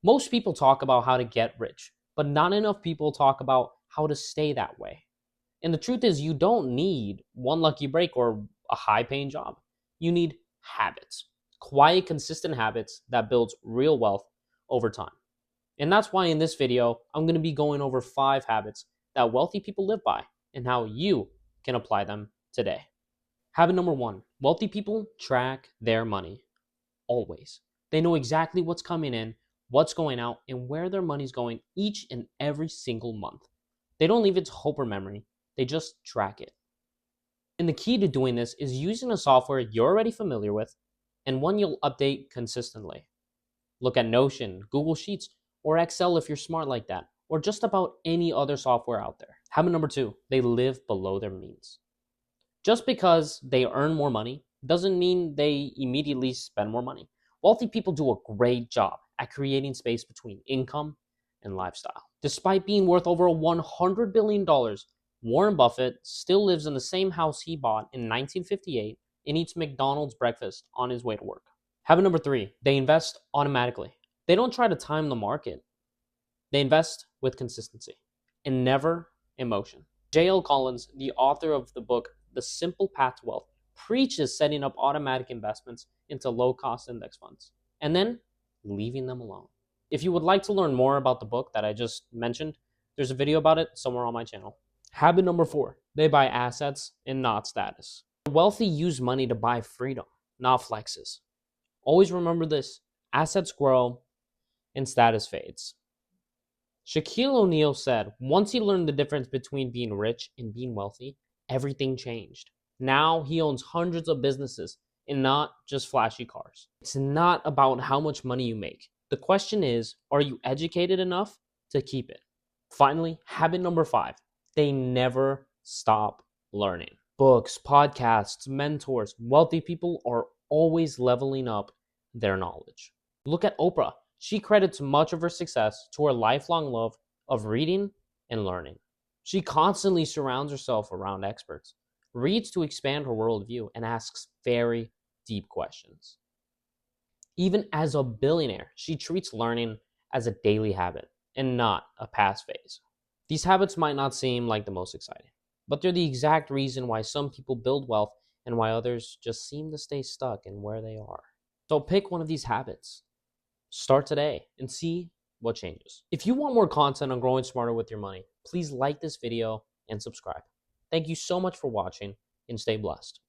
Most people talk about how to get rich, but not enough people talk about how to stay that way. And the truth is, you don't need one lucky break or a high paying job. You need habits, quiet, consistent habits that builds real wealth over time. And that's why in this video, I'm going to be going over 5 habits that wealthy people live by and how you can apply them today. Habit number 1, wealthy people track their money always. They know exactly what's coming in, what's going out, and where their money's going each and every single month. They don't leave it to hope or memory, they just track it. And the key to doing this is using a software you're already familiar with and one you'll update consistently. Look at Notion, Google Sheets, or Excel if you're smart like that, or just about any other software out there. Habit number 2, they live below their means. Just because they earn more money doesn't mean they immediately spend more money. Wealthy people do a great job at creating space between income and lifestyle. Despite being worth over $100 billion, Warren Buffett still lives in the same house he bought in 1958 and eats McDonald's breakfast on his way to work. Habit number 3, they invest automatically. They don't try to time the market. They invest with consistency and never emotion. J.L. Collins, the author of the book The Simple Path to Wealth, preaches setting up automatic investments into low-cost index funds and then leaving them alone. If you would like to learn more about the book that I just mentioned, there's a video about it somewhere on my channel. Habit number 4, they buy assets and not status. The wealthy use money to buy freedom, not flexes. Always remember this, assets grow and status fades. Shaquille O'Neal said once he learned the difference between being rich and being wealthy, everything changed. Now he owns hundreds of businesses and not just flashy cars. It's not about how much money you make. The question is, are you educated enough to keep it? Finally, habit number 5, they never stop learning. Books, podcasts, mentors, wealthy people are always leveling up their knowledge. Look at Oprah. She credits much of her success to her lifelong love of reading and learning. She constantly surrounds herself around experts, reads to expand her worldview, and asks very deep questions. Even as a billionaire, she treats learning as a daily habit and not a past phase. These habits might not seem like the most exciting, but they're the exact reason why some people build wealth and why others just seem to stay stuck in where they are. So pick one of these habits. Start today and see what changes. If you want more content on growing smarter with your money, please like this video and subscribe. Thank you so much for watching and stay blessed.